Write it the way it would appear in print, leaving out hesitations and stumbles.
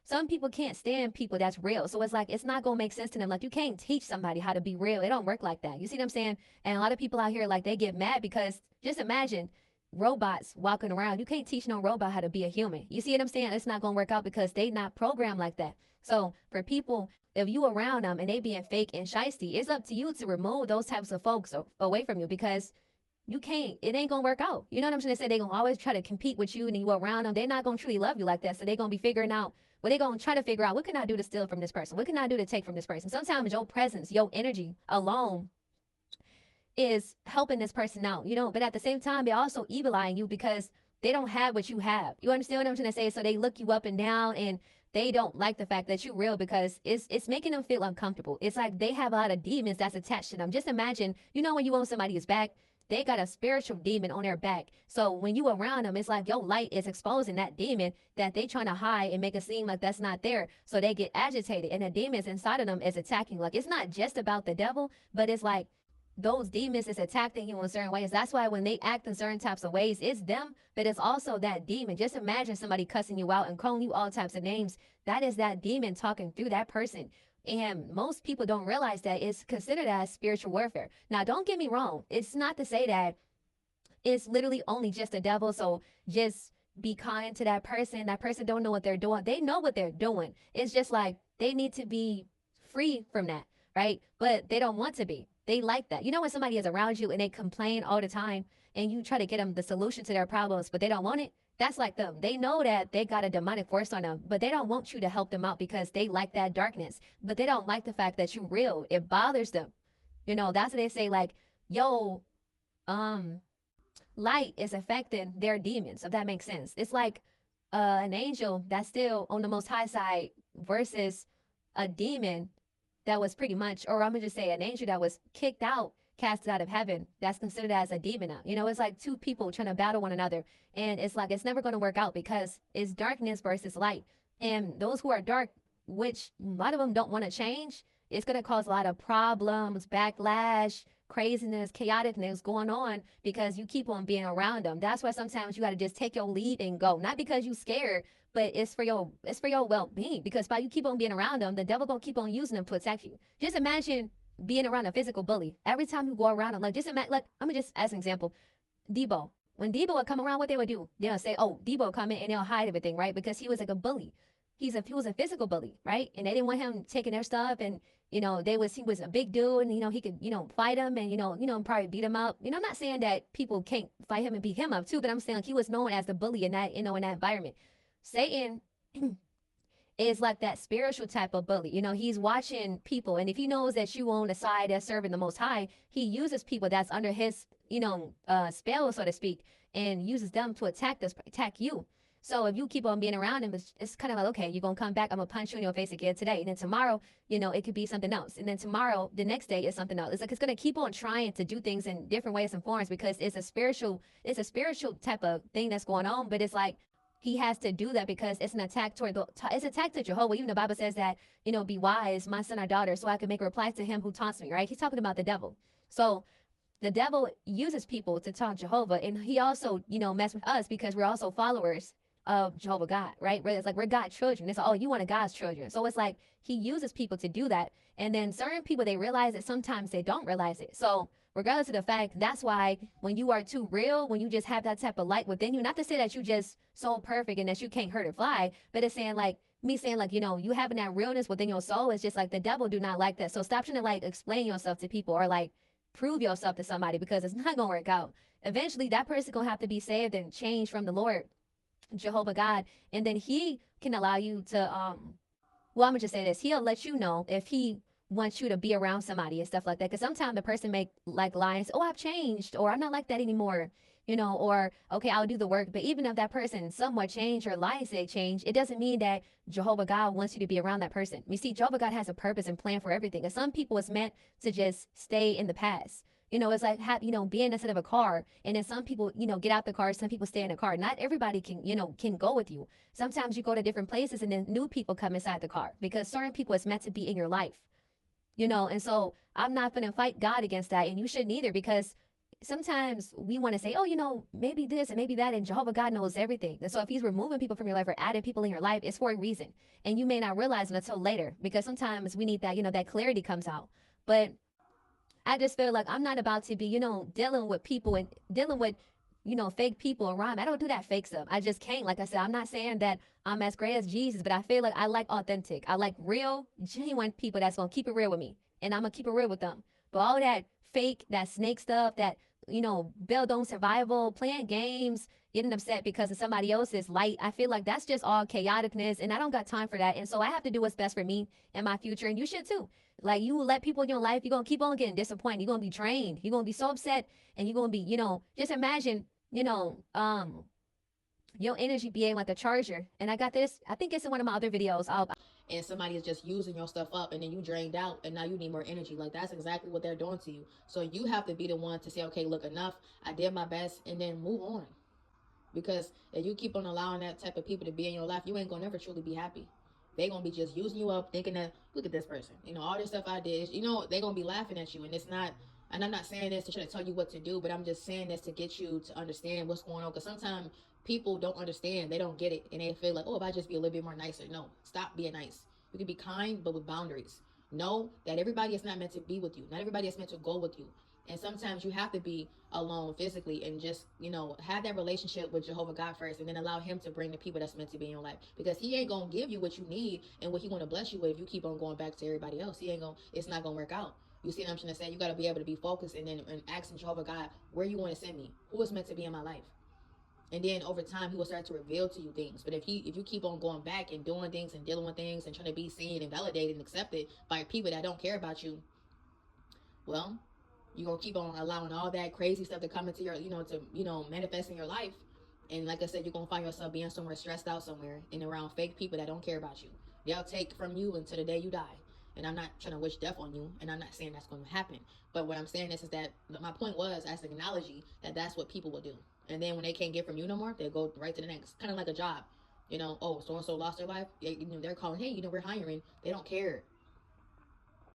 some people can't stand people that's real. So it's like, it's not going to make sense to them. Like, you can't teach somebody how to be real. It don't work like that. You see what I'm saying? And a lot of people out here, like, they get mad because just imagine robots walking around. You can't teach no robot how to be a human. You see what I'm saying? It's not going to work out because they not programmed like that. So for people, if you around them and they being fake and shisty, it's up to you to remove those types of folks away from you, because you can't, it ain't gonna work out. You know what I'm trying to say? They're gonna always try to compete with you, and you around them. They're not gonna truly love you like that. So they're gonna be figuring out, well, they're gonna try to figure out, what can I do to steal from this person? What can I do to take from this person? Sometimes your presence, your energy alone is helping this person out, but at the same time, they're also evil eyeing you because they don't have what you have. You understand what I'm trying to say? So they look you up and down, and they don't like the fact that you're real because it's making them feel uncomfortable. It's like they have a lot of demons that's attached to them. Just imagine, when you on somebody's back, they got a spiritual demon on their back. So when you around them, it's like your light is exposing that demon that they trying to hide and make it seem like that's not there. So they get agitated, and the demons inside of them is attacking. Like, it's not just about the devil, but it's like those demons is attacking you in certain ways. That's why when they act in certain types of ways, it's them, but it's also that demon. Just imagine somebody cussing you out and calling you all types of names. That is that demon talking through that person. And most people don't realize that it's considered as spiritual warfare. Now, don't get me wrong. It's not to say that it's literally only just the devil. So just be kind to that person. That person don't know what they're doing. They know what they're doing. It's just like they need to be free from that, right? But they don't want to be. They like that. When somebody is around you and they complain all the time and you try to get them the solution to their problems, but they don't want it, that's like them. They know that they got a demonic force on them, but they don't want you to help them out because they like that darkness. But they don't like the fact that you're real. It bothers them. That's what they say, like, yo, light is affecting their demons, if that makes sense. It's like an angel that's still on the most high side versus a demon that was pretty much, or I'm gonna just say an angel that was kicked out, casted out of heaven, that's considered as a demon now. It's like two people trying to battle one another. And it's like, it's never going to work out because it's darkness versus light. And those who are dark, which a lot of them don't want to change, it's going to cause a lot of problems, backlash, craziness, chaoticness going on because you keep on being around them. That's why sometimes you got to just take your lead and go. Not because you're scared, but it's for your well-being. Because by you keep on being around them, the devil going to keep on using them to attack you. Just imagine being around a physical bully. Every time you go around him, like, just imagine, like, I'm gonna just as an example, Debo. When Debo would come around, what they would do? They'll say, oh, Debo coming, and they'll hide everything, right? Because he was like a bully. He was a physical bully, right? And they didn't want him taking their stuff, and he was a big dude, and he could fight him, and probably beat him up. I'm not saying that people can't fight him and beat him up too, but I'm saying, like, he was known as the bully in that in that environment. Satan is like that spiritual type of bully. He's watching people, and if he knows that you on the side that's serving the Most High, he uses people that's under his, spell, so to speak, and uses them to attack you. So if you keep on being around him, it's kind of like, okay, you're going to come back, I'm going to punch you in your face again today. And then tomorrow, it could be something else. And then tomorrow, the next day is something else. It's like, it's going to keep on trying to do things in different ways and forms because it's a spiritual type of thing that's going on. But it's like, he has to do that because it's an attack it's an attack to Jehovah. Even the Bible says that, be wise, my son or daughter, so I can make replies to him who taunts me, right? He's talking about the devil. So the devil uses people to taunt Jehovah, and he also, mess with us because we're also followers of Jehovah God, right? It's like we're God's children. It's like, oh, you want a God's children. So it's like he uses people to do that. And then certain people, they realize it. Sometimes they don't realize it. So regardless of the fact, that's why when you are too real, when you just have that type of light within you, not to say that you just so perfect and that you can't hurt or fly, but it's saying like, you having that realness within your soul is just like the devil do not like that. So stop trying to like explain yourself to people or like prove yourself to somebody because it's not going to work out. Eventually that person going to have to be saved and changed from the Lord, Jehovah God. And then he can allow you to, well, I'm gonna just say this. He'll let you know if he wants you to be around somebody and stuff like that. Because sometimes the person make like lies, oh, I've changed, or I'm not like that anymore, or okay, I'll do the work. But even if that person somewhat changed or lies they change, it doesn't mean that Jehovah God wants you to be around that person. You see, Jehovah God has a purpose and plan for everything. And some people it's meant to just stay in the past. It's like, being instead of a car. And then some people, get out the car. Some people stay in the car. Not everybody can go with you. Sometimes you go to different places and then new people come inside the car because certain people is meant to be in your life, and so I'm not going to fight God against that. And you shouldn't either because sometimes we want to say, oh, maybe this and maybe that, and Jehovah God knows everything. And so if he's removing people from your life or adding people in your life, it's for a reason. And you may not realize it until later, because sometimes we need that, that clarity comes out. But I just feel like I'm not about to be, dealing with people and dealing with, fake people around me. I don't do that fake stuff. I just can't. Like I said, I'm not saying that I'm as great as Jesus, but I feel like I like authentic. I like real, genuine people that's going to keep it real with me. And I'm going to keep it real with them. But all that fake, that snake stuff, that, build on survival, playing games, getting upset because of somebody else's light, I feel like that's just all chaoticness. And I don't got time for that. And so I have to do what's best for me and my future. And you should too. Like, you will let people in your life, you're going to keep on getting disappointed. You're going to be drained. You're going to be so upset. And you're going to be, just imagine, your energy being like a charger. And I got this, I think it's in one of my other videos. And somebody is just using your stuff up, and then you drained out, and now you need more energy. Like, that's exactly what they're doing to you. So you have to be the one to say, okay, look, enough. I did my best, and then move on. Because if you keep on allowing that type of people to be in your life, you ain't gonna never truly be happy. They gonna be just using you up, thinking that, look at this person, all this stuff I did, they gonna be laughing at you. And it's not, and I'm not saying this to try to tell you what to do, but I'm just saying this to get you to understand what's going on. Because sometimes people don't understand, they don't get it, and they feel like, oh, if I just be a little bit more nicer. No, stop being nice. You can be kind, but with boundaries. Know that everybody is not meant to be with you. Not everybody is meant to go with you. And sometimes you have to be alone physically and just, have that relationship with Jehovah God first, and then allow him to bring the people that's meant to be in your life. Because he ain't going to give you what you need and what he want to bless you with if you keep on going back to everybody else. It's not going to work out. You see what I'm trying to say? You got to be able to be focused and then asking Jehovah God, where you want to send me? Who is meant to be in my life? And then over time, he will start to reveal to you things. But if you keep on going back and doing things and dealing with things and trying to be seen and validated and accepted by people that don't care about you, well, you're gonna keep on allowing all that crazy stuff to come into your, manifest in your life. And like I said, you're gonna find yourself being somewhere stressed out somewhere and around fake people that don't care about you. They'll take from you until the day you die. And I'm not trying to wish death on you, and I'm not saying that's going to happen. But what I'm saying is that my point was, as an analogy, that's what people will do. And then when they can't get from you no more, they'll go right to the next. Kind of like a job. Oh, so and so lost their life. They're calling, hey, we're hiring. They don't care.